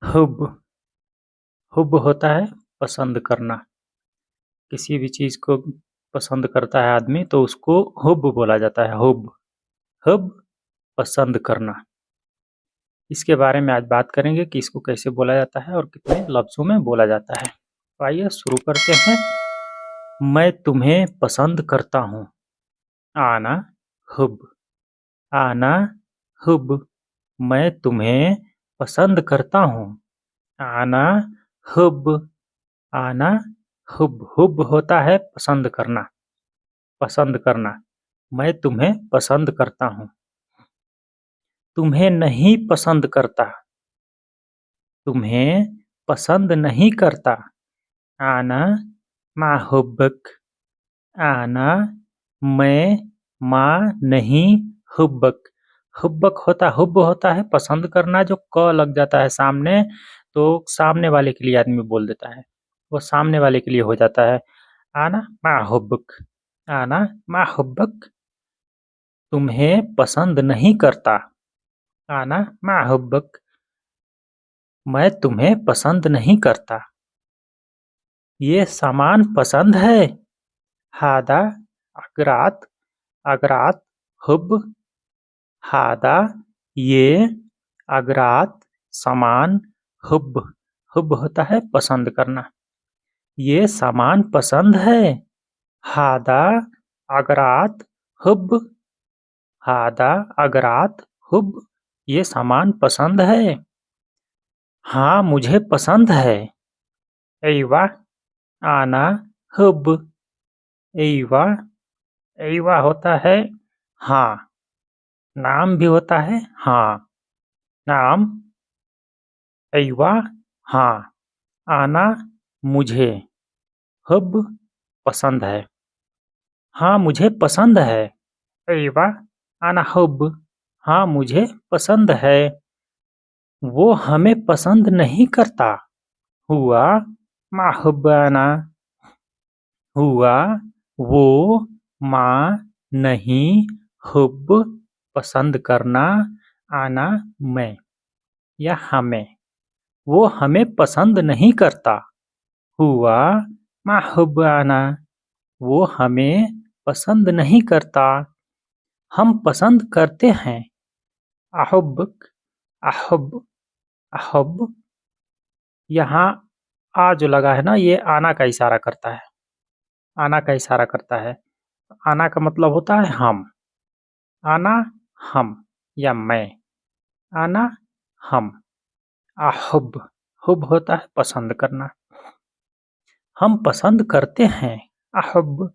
Hub hub होता है पसंद करना। किसी भी चीज़ को पसंद करता है आदमी तो उसको हुब बोला जाता है। हुब हुब पसंद करना। इसके बारे में आज बात करेंगे कि इसको कैसे बोला जाता है और कितने लफ्ज़ों में बोला जाता है। तो आइए शुरू करते हैं। मैं तुम्हें पसंद करता हूँ। आना हुब आना हुब। मैं तुम्हें पसंद करता हूँ। आना हुब आना हुब। हुब होता है पसंद करना। पसंद करना। मैं तुम्हें पसंद करता हूँ। तुम्हें नहीं पसंद करता। तुम्हें पसंद नहीं करता। आना मा हुब्बक। आना मैं माँ नहीं हुब्बक। हुब्बक हुब होता है पसंद करना, जो क लग जाता है सामने तो सामने वाले के लिए आदमी बोल देता है, वो सामने वाले के लिए हो जाता है। आना मा हुब्बक। आना मा हुब्बक। तुम्हें पसंद नहीं करता। आना मा हुब्बक। मैं तुम्हें पसंद नहीं करता। ये सामान पसंद है। हादा अगरात अगरात हुब। हादा ये अगरात सामान हुब। हुब होता है पसंद करना। ये सामान पसंद है। हादा अगरात हुब। हादा अगरात हुब। ये सामान पसंद है। हाँ मुझे पसंद है। एवा आना हुब। एवा एवा होता है हाँ। नाम भी होता है हाँ। नाम एवा हाँ। आना मुझे। हुब पसंद है। हाँ मुझे पसंद है। एवा आना हुब। हाँ मुझे पसंद है। वो हमें पसंद नहीं करता। हुआ मा हुब्बाना। हुआ वो माँ नहीं हुब पसंद करना। आना मैं या हमें। वो हमें पसंद नहीं करता। हुआ मा हुब्बाना। वो हमें पसंद नहीं करता। हम पसंद करते हैं। अहुब्बक अहुब अहुब। यहाँ आ जो लगा है ना, ये आना का इशारा करता है। आना का इशारा करता है। आना का मतलब होता है हम। आना हम या मैं। आना हम। अहुब हुब होता है पसंद करना। हम पसंद करते हैं। अहुब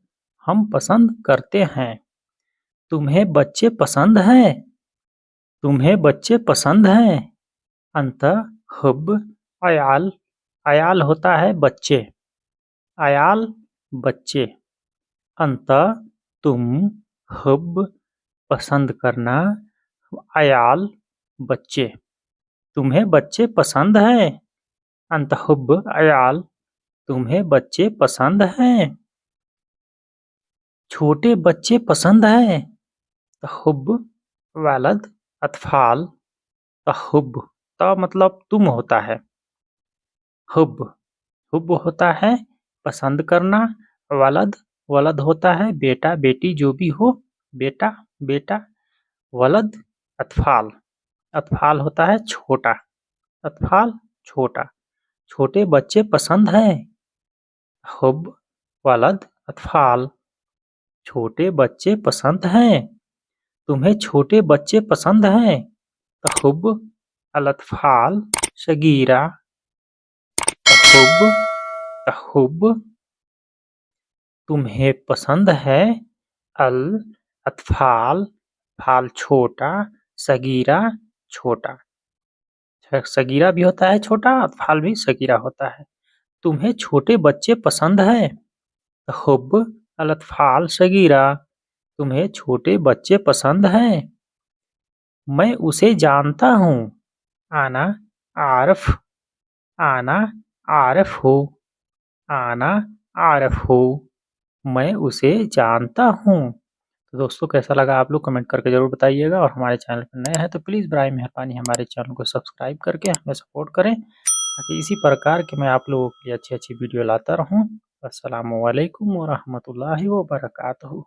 हम पसंद करते हैं। तुम्हें बच्चे पसंद हैं। तुम्हें बच्चे पसंद हैं। अंत हुब अयाल। अयाल होता है बच्चे। अयाल बच्चे। अंत तुम हुब पसंद करना। अयाल बच्चे। तुम्हें बच्चे पसंद हैं। अंत हुब अयाल। तुम्हें बच्चे पसंद हैं। छोटे बच्चे पसंद हैं। तहुब वलद अतफाल। तहुब त मतलब तुम होता है। हुब हुब होता है पसंद करना। वलद वलद होता है बेटा बेटी जो भी हो। बेटा बेटा। वलद अतफाल। अतफाल होता है छोटा। अतफाल छोटा। छोटे बच्चे पसंद हैं। हुब वलद अतफाल। छोटे बच्चे पसंद हैं। तुम्हें छोटे बच्चे पसंद हैं। तहुब अल-अतफाल सगीरा। तहुब तहुब। तुम्हें पसंद है। अल अतफाल फाल छोटा। सगीरा छोटा। सगीरा भी होता है छोटा, अतफाल भी सगीरा होता है। तुम्हें छोटे बच्चे पसंद हैं। हुब अल-अतफाल सगीरा। तुम्हें छोटे बच्चे पसंद हैं। मैं उसे जानता हूँ। आना आरफ। आना आरफ हो। आना आरफ हो। मैं उसे जानता हूँ। तो दोस्तों कैसा लगा आप लोग कमेंट करके ज़रूर बताइएगा और हमारे चैनल पर नए हैं तो प्लीज़ बराए मेहरबानी हमारे चैनल को सब्सक्राइब करके हमें सपोर्ट करें, ताकि इसी प्रकार के मैं आप लोगों के लिए अच्छी-अच्छी वीडियो लाता रहूँ। अस्सलामु अलैकुम व रहमतुल्लाहि व बरकातहू।